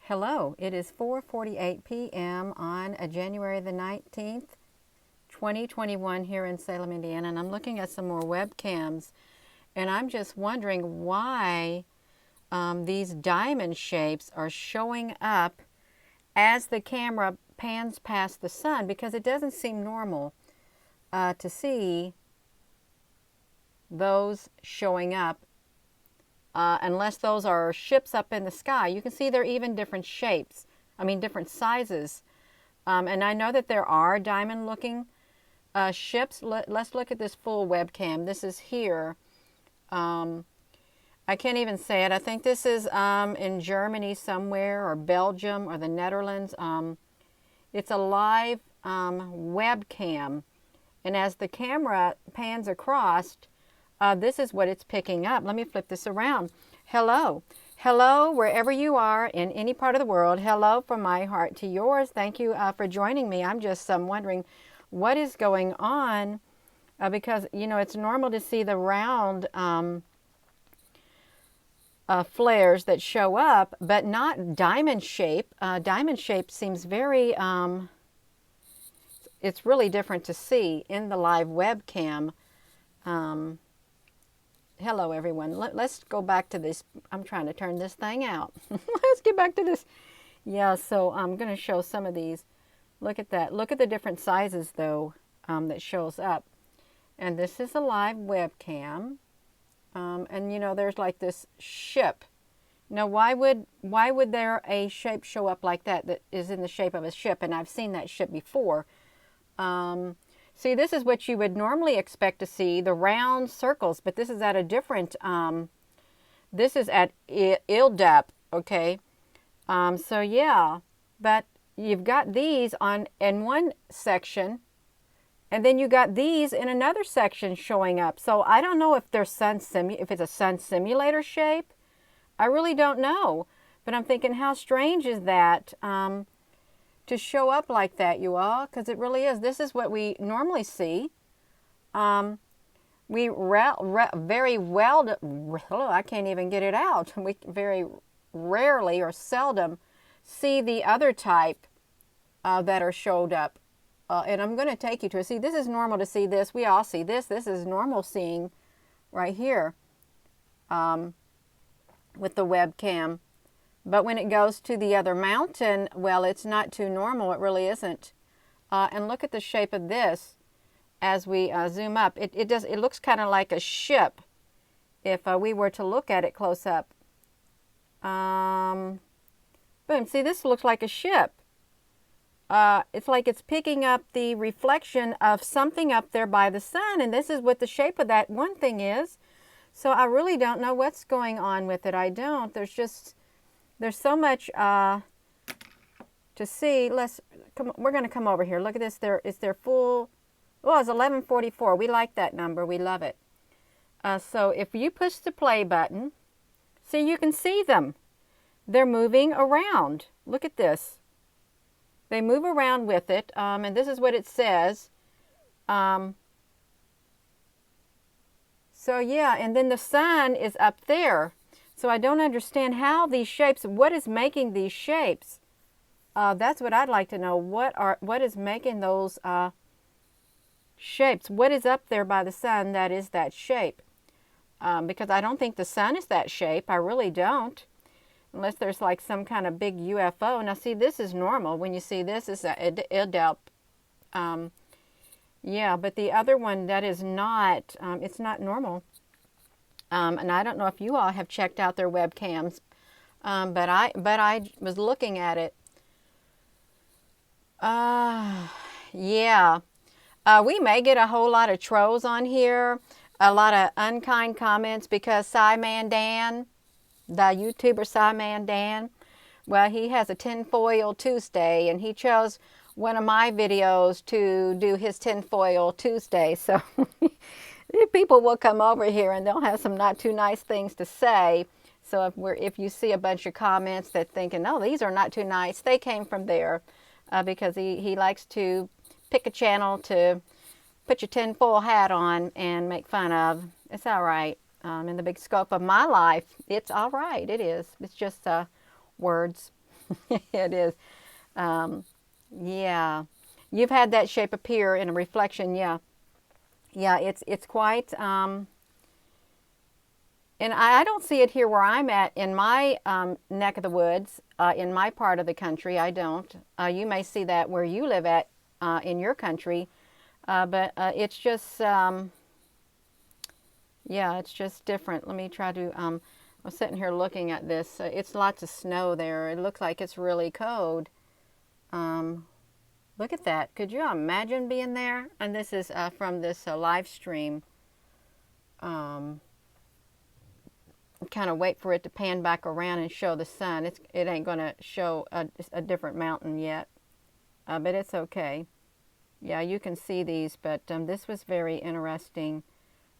Hello, it is 4:48 p.m. on January the 19th, 2021 here in Salem, Indiana, and I'm looking at some more webcams, and I'm just wondering why these diamond shapes are showing up as the camera pans past the sun, because it doesn't seem normal to see those showing up unless those are ships up in the sky. You can see they're even different shapes, different sizes. And I know that there are diamond looking ships. Let's look at this full webcam. This is here. I can't even say it. I think this is in Germany somewhere, or Belgium, or the Netherlands. It's a live webcam. And as the camera pans across, this is what it's picking up. Let me flip this around. Hello. Hello, wherever you are in any part of the world. Hello from my heart to yours. Thank you for joining me. I'm just wondering what is going on because, you know, it's normal to see the round flares that show up, but not diamond shape. Diamond shape seems very, it's really different to see in the live webcam. Hello, everyone. Let's go back to this. I'm trying to turn this thing out. Let's get back to this. Yeah, so I'm going to show some of these. Look at that. Look at the different sizes, though, that shows up. And this is a live webcam. And, you know, there's like this ship. Now, why would there a shape show up like that that is in the shape of a ship? And I've seen that ship before. See, this is what you would normally expect to see, the round circles, but this is at a different, this is at ill depth, okay? So yeah, but you've got these in one section, and then you got these in another section showing up. So I don't know if they're if it's a sun simulator shape. I really don't know, but I'm thinking, how strange is that? To show up like that, you all, because it really is. This is what we normally see. We very well, I can't even get it out. We very rarely or seldom see the other type that are showed up. And I'm going to take you to see, this is normal to see this. We all see this. This is normal seeing right here with the webcam. But when it goes to the other mountain, well, it's not too normal. It really isn't. And look at the shape of this as we zoom up. It looks kind of like a ship if we were to look at it close up. Boom. See, this looks like a ship. It's like it's picking up the reflection of something up there by the sun. And this is what the shape of that one thing is. So I really don't know what's going on with it. I don't. There's so much to see. We're going to come over here. Look at this. It's their full. Oh, it's 11:44. We like that number. We love it. So if you push the play button, see, you can see them. They're moving around. Look at this. They move around with it, and this is what it says. So yeah, and then the sun is up there. So I don't understand how these shapes, what is making these shapes? That's what I'd like to know. What is making those shapes? What is up there by the sun that is that shape? Because I don't think the sun is that shape. I really don't. Unless there's like some kind of big UFO. Now see, this is normal. When you see this, it's yeah, but the other one, that is not, it's not normal. And I don't know if you all have checked out their webcams, but I was looking at it. Yeah, we may get a whole lot of trolls on here, a lot of unkind comments because Sci-Man Dan, the YouTuber Sci-Man Dan, well, he has a tinfoil Tuesday, and he chose one of my videos to do his tinfoil Tuesday, so people will come over here and they'll have some not too nice things to say. So if you see a bunch of comments that thinking, oh, these are not too nice, they came from there because he likes to pick a channel to put your tinfoil hat on and make fun of. It's all right. In the big scope of my life, it's all right. It is. It's just words. It is. Yeah. You've had that shape appear in a reflection, yeah. Yeah, it's quite, and I don't see it here where I'm at in my neck of the woods, in my part of the country. I don't. You may see that where you live at in your country, but it's just, yeah, it's just different. Let me try to, I'm sitting here looking at this. It's lots of snow there. It looks like it's really cold. Look at that. Could you imagine being there? And this is from this live stream. Kind of wait for it to pan back around and show the sun. It ain't going to show a different mountain yet, but it's okay. Yeah, you can see these, but this was very interesting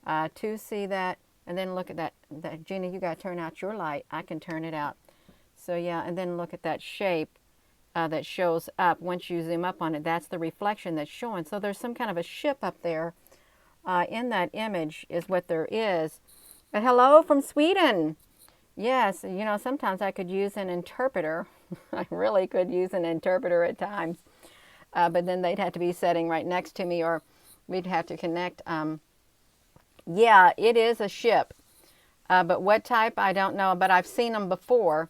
to see that. And then look at that. Gina, you got to turn out your light. I can turn it out. So yeah, and then look at that shape that shows up. Once you zoom up on it, that's the reflection that's showing. So there's some kind of a ship up there in that image is what there is. Hello from Sweden. Yes, you know, sometimes I could use an interpreter. I really could use an interpreter at times. But then they'd have to be sitting right next to me or we'd have to connect. Yeah, it is a ship. But what type, I don't know. But I've seen them before.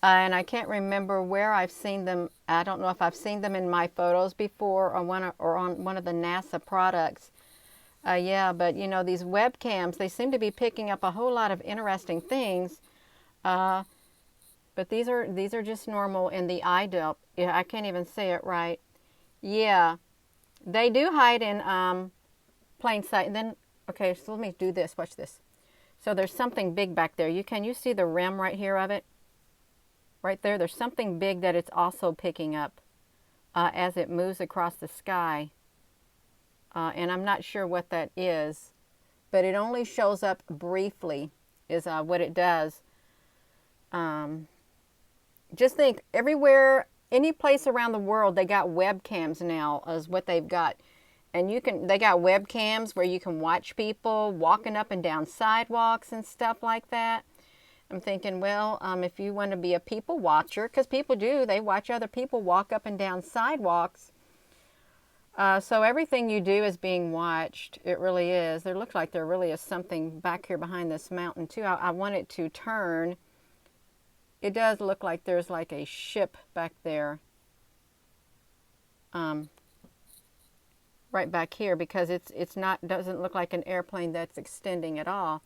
And I can't remember where I've seen them. I don't know if I've seen them in my photos before or on one of the NASA products. Yeah, but you know, these webcams, they seem to be picking up a whole lot of interesting things. But these are just normal in the eye depth. Yeah, I can't even say it right. Yeah, they do hide in plain sight. And then, okay, so let me do this. Watch this. So there's something big back there. Can you see the rim right here of it? Right there. There's something big that it's also picking up as it moves across the sky. And I'm not sure what that is, but it only shows up briefly is what it does. Just think, everywhere, any place around the world, they got webcams now is what they've got. And they got webcams where you can watch people walking up and down sidewalks and stuff like that. I'm thinking, well, if you want to be a people watcher, because people do, they watch other people walk up and down sidewalks. So everything you do is being watched. It really is. There looks like there really is something back here behind this mountain too. I want it to turn. It does look like there's like a ship back there. Right back here, because doesn't look like an airplane that's extending at all.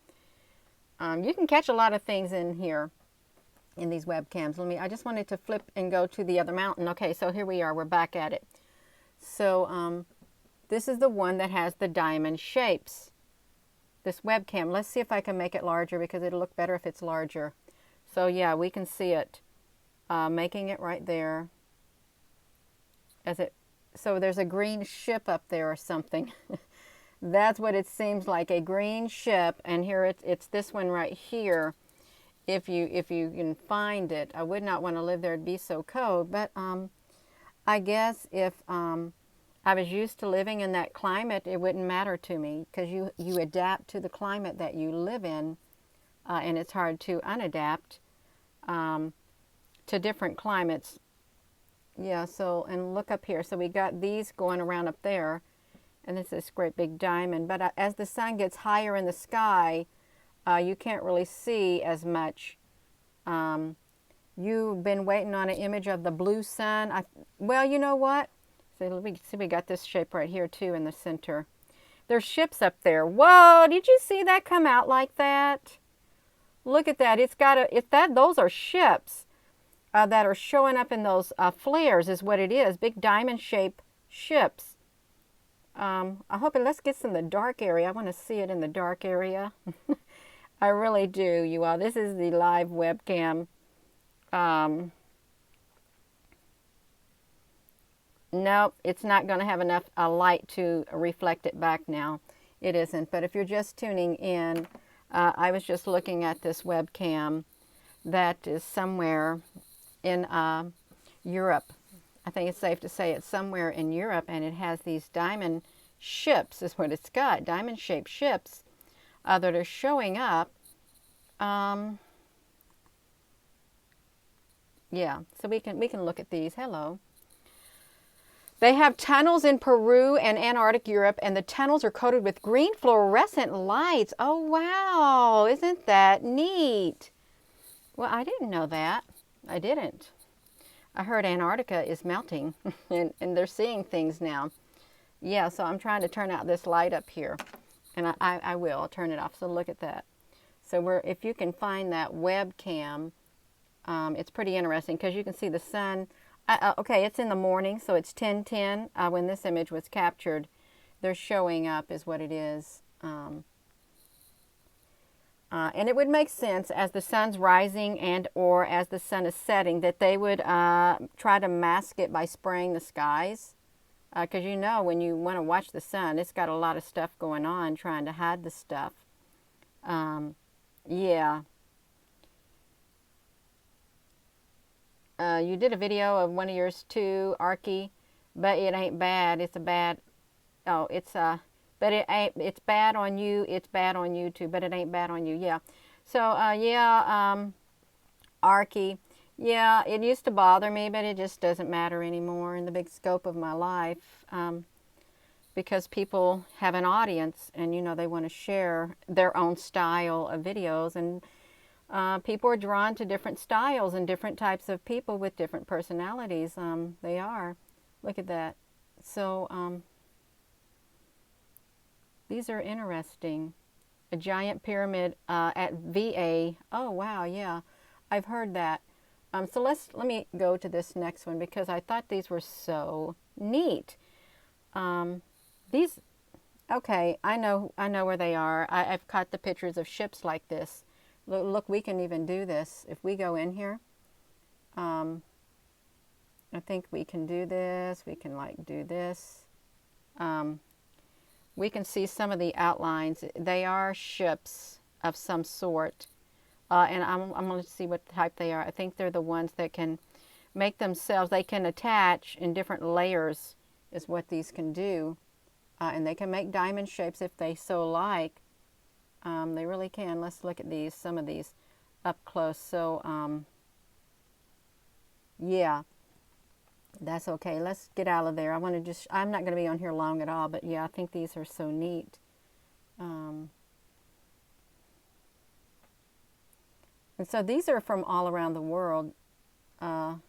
You can catch a lot of things in here in these webcams. I just wanted to flip and go to the other mountain. Okay, so here we are. We're back at it. So this is the one that has the diamond shapes. This webcam. Let's see if I can make it larger because it'll look better if it's larger. So yeah, we can see it. Making it right there. So there's a green ship up there or something. That's what it seems like, a green ship. And here it's this one right here. If you can find it. I would not want to live there. It'd be so cold. But I guess if I was used to living in that climate, it wouldn't matter to me because you adapt to the climate that you live in, and it's hard to unadapt to different climates. Yeah, so, and look up here. So we got these going around up there, and this is this great big diamond. But as the sun gets higher in the sky, you can't really see as much. You've been waiting on an image of the blue sun. Well, you know what? So we got this shape right here too in the center. There's ships up there. Whoa, did you see that come out like that? Look at that. Those are ships that are showing up in those flares is what it is. Big diamond shaped ships. Let's get some in the dark area. I want to see it in the dark area. I really do, you all. This is the live webcam. Nope, it's not going to have enough light to reflect it back now. It isn't. But if you're just tuning in, I was just looking at this webcam that is somewhere in Europe. I think it's safe to say it's somewhere in Europe, and it has these diamond ships, is what it's got, diamond-shaped ships that are showing up. Yeah, so we can look at these. Hello. They have tunnels in Peru and Antarctic Europe, and the tunnels are coated with green fluorescent lights. Oh, wow. Isn't that neat? Well, I didn't know that. I didn't. I heard Antarctica is melting, and they're seeing things now. Yeah, so I'm trying to turn out this light up here, and I will. I'll turn it off. So look at that. So if you can find that webcam, it's pretty interesting because you can see the sun. Okay, it's in the morning, so it's 10:10 when this image was captured. They're showing up is what it is. And it would make sense as the sun's rising and or as the sun is setting that they would try to mask it by spraying the skies. Because you know when you want to watch the sun, it's got a lot of stuff going on trying to hide the stuff. Yeah. You did a video of one of yours too, Arky, but it ain't bad. It's a bad. Oh, but it ain't. It's bad on you. It's bad on you too, but it ain't bad on you. Yeah. So yeah, Arky. Yeah, it used to bother me, but it just doesn't matter anymore in the big scope of my life, because people have an audience, and you know they want to share their own style of videos, and people are drawn to different styles and different types of people with different personalities. They are. Look at that. So these are interesting. A giant pyramid at VA. Oh wow, yeah, I've heard that. So let me go to this next one because I thought these were so neat. These, okay, I know where they are. I've caught the pictures of ships like this. Look, we can even do this if we go in here. I think we can do this. We can like do this. We can see some of the outlines. They are ships of some sort. And I'm going to see what type they are. I think they're the ones that can make themselves, they can attach in different layers is what these can do. And they can make diamond shapes if they so like. They really can. Let's look at these, some of these up close. So, yeah, that's okay. Let's get out of there. I want to just, I'm not going to be on here long at all, but yeah, I think these are so neat. And so these are from all around the world that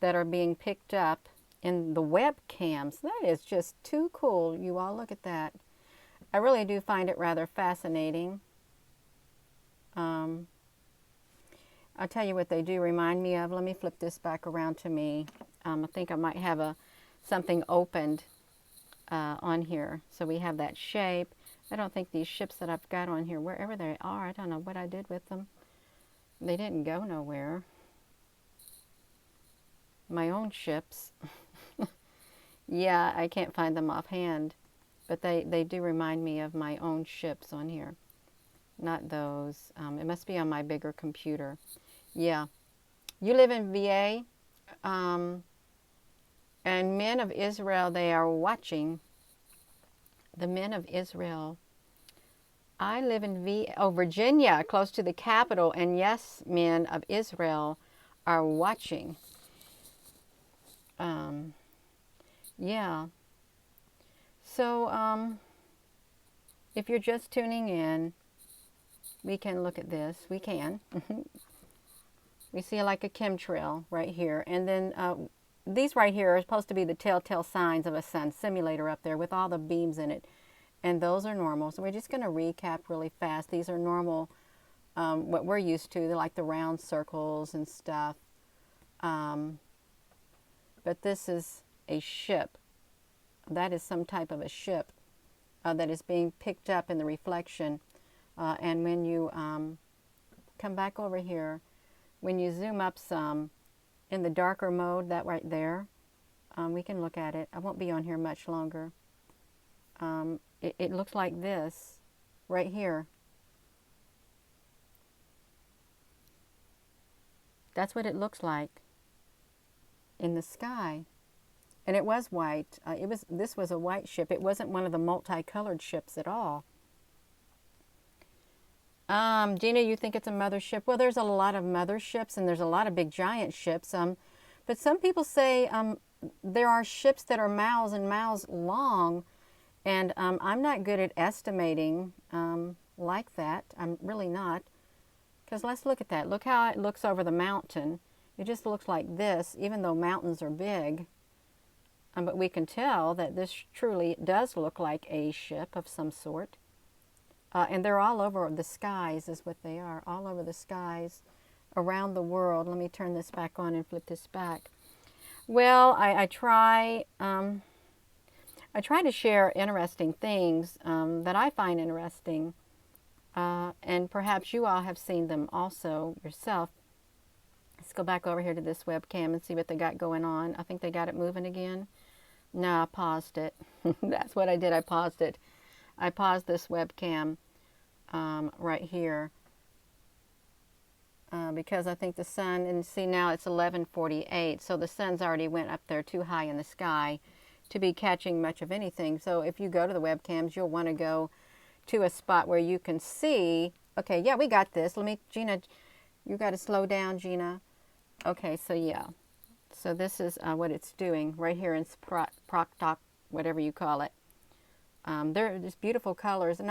are being picked up in the webcams. That is just too cool. You all look at that. I really do find it rather fascinating. I'll tell you what they do remind me of. Let me flip this back around to me. I think I might have something opened on here. So we have that shape. I don't think these ships that I've got on here, wherever they are, I don't know what I did with them. They didn't go nowhere. My own ships. Yeah, I can't find them offhand. But they do remind me of my own ships on here. Not those. It must be on my bigger computer. Yeah. You live in VA. And men of Israel, they are watching. The men of Israel. I live in Virginia, close to the capital, and yes, men of Israel are watching. Yeah. So, if you're just tuning in, we can look at this. We can. We see like a chemtrail right here. And then these right here are supposed to be the telltale signs of a sun simulator up there with all the beams in it. And those are normal. So we're just going to recap really fast. These are normal, what we're used to. They're like the round circles and stuff. But this is a ship. That is some type of a ship that is being picked up in the reflection. And when you come back over here, when you zoom up some in the darker mode, that right there, we can look at it. I won't be on here much longer. It looks like this right here. That's what it looks like in the sky. And it was white. This was a white ship. It wasn't one of the multicolored ships at all. Gina, you think it's a mothership? Well, there's a lot of motherships and there's a lot of big giant ships. But some people say there are ships that are miles and miles long, and I'm not good at estimating like that. I'm really not. Because let's look at that. Look how it looks over the mountain. It just looks like this, even though mountains are big. But we can tell that this truly does look like a ship of some sort. And they're all over the skies is what they are, all over the skies around the world. Let me turn this back on and flip this back. Well, I try to share interesting things that I find interesting, and perhaps you all have seen them also yourself. Let's go back over here to this webcam and see what they got going on. I think they got it moving again. No, I paused it. That's what I did. I paused it. I paused this webcam right here because I think the sun, and see now it's 11:48, so the sun's already went up there too high in the sky to be catching much of anything. So if you go to the webcams, you'll want to go to a spot where you can see. Okay, yeah, we got this. Let me, Gina, you got to slow down, Gina. Okay, so yeah. So this is what it's doing right here in Proctoc, whatever you call it. They're just beautiful colors. And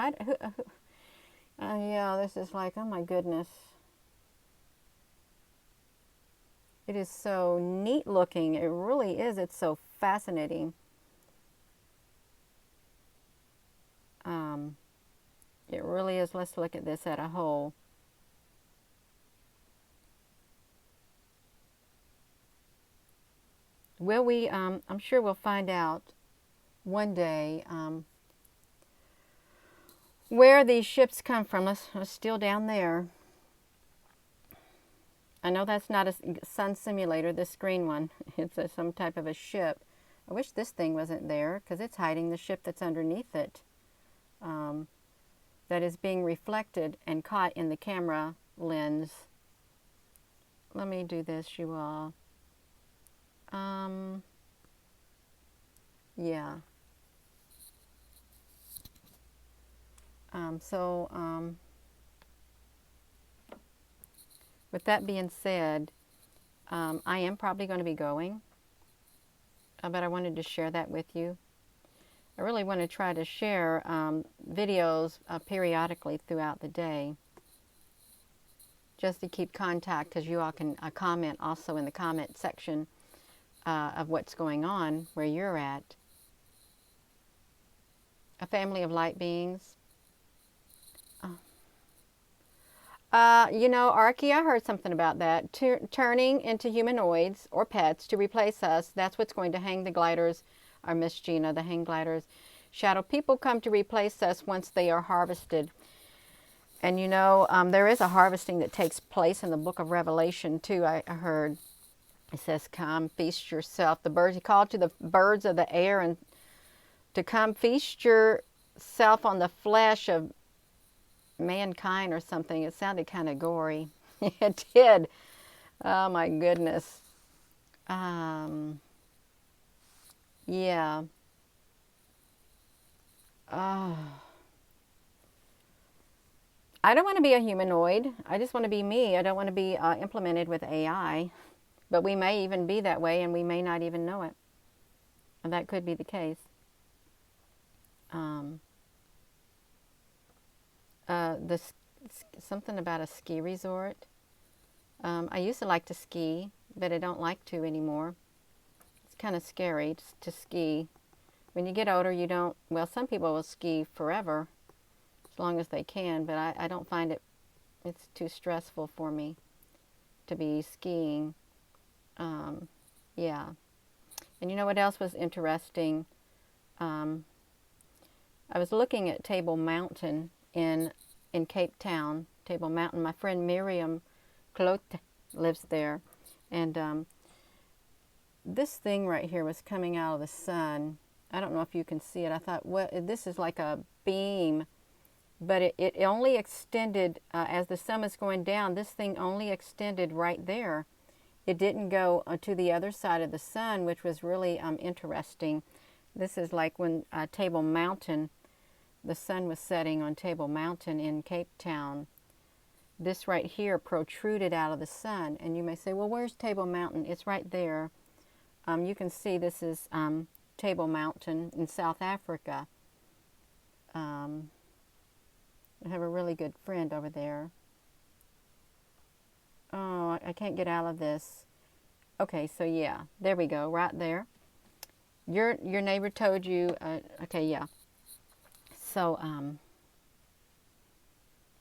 yeah, this is like, oh my goodness. It is so neat looking. It really is. It's so fascinating. It really is. Let's look at this at a whole. Will we, I'm sure we'll find out one day where these ships come from. Let's still down there. I know that's not a sun simulator, this green one. It's some type of a ship. I wish this thing wasn't there because it's hiding the ship that's underneath it. That is being reflected and caught in the camera lens. Let me do this, you all. Yeah. With that being said, I am probably going to be going, but I wanted to share that with you. I really want to try to share videos periodically throughout the day, just to keep contact, because you all can comment also in the comment section of what's going on where you're at. A family of light beings. You know, Archie, I heard something about that. Turning into humanoids or pets to replace us. That's what's going to hang the gliders, or Miss Gina, the hang gliders. Shadow people come to replace us once they are harvested. And you know, there is a harvesting that takes place in the book of Revelation too, I heard. It says, come, feast yourself. The birds, he called to the birds of the air and to come feast yourself on the flesh of mankind or something. It sounded kind of gory. It did. Oh my goodness. Yeah. Oh. I don't want to be a humanoid. I just want to be me. I don't want to be implemented with AI. But we may even be that way and we may not even know it. And that could be the case. Something about a ski resort. I used to like to ski, but I don't like to anymore. It's kind of scary to ski. When you get older, you don't, well, some people will ski forever, as long as they can, but I don't find it's too stressful for me to be skiing. Yeah. And you know what else was interesting? I was looking at Table Mountain in Cape Town. Table Mountain. My friend Miriam Clote lives there. And this thing right here was coming out of the sun. I don't know if you can see it. I thought, what? This is like a beam. But it only extended, as the sun was going down, this thing only extended right there. It didn't go to the other side of the sun, which was really interesting. This is like when Table Mountain, the sun was setting on Table Mountain in Cape Town. this right here protruded out of the sun. And you may say, well, where's Table Mountain? It's right there. You can see this is Table Mountain in South Africa. I have a really good friend over there. Oh, I can't get out of this. Okay, so yeah, there we go, right there. Your neighbor told you, okay, yeah. So,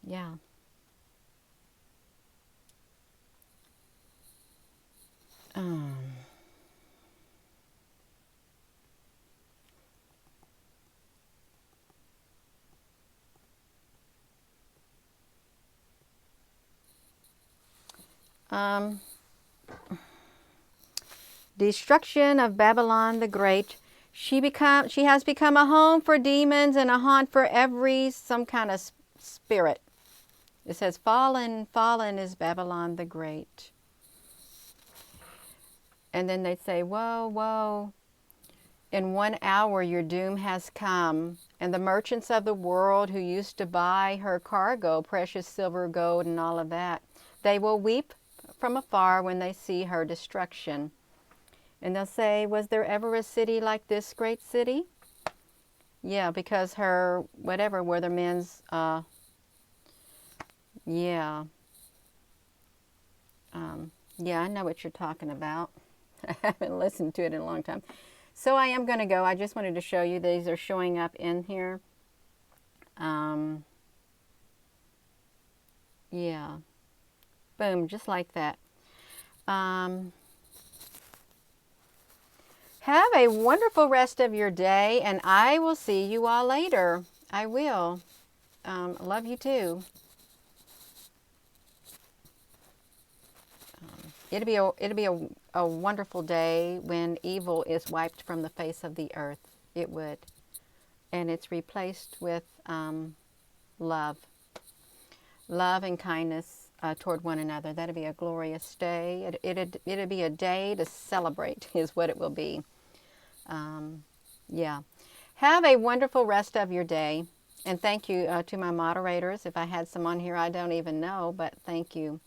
yeah. Um, um, Destruction of Babylon the Great. She has become a home for demons and a haunt for some kind of spirit. It says, fallen, fallen is Babylon the Great. And then they say, woe, woe. In 1 hour your doom has come, and the merchants of the world who used to buy her cargo, precious silver, gold, and all of that, they will weep from afar when they see her destruction. And they'll say, was there ever a city like this great city? Yeah, because her, whatever, Weatherman's, yeah. Yeah, I know what you're talking about. I haven't listened to it in a long time. So I am going to go. I just wanted to show you these are showing up in here. Yeah. Boom, just like that. Have a wonderful rest of your day, and I will see you all later. I will. Love you too. It'll be a wonderful day when evil is wiped from the face of the earth. It would. And it's replaced with love. Love and kindness toward one another. That'll be a glorious day. It'll be a day to celebrate is what it will be. Yeah. Have a wonderful rest of your day. And thank you to my moderators. If I had some on here I don't even know, but thank you.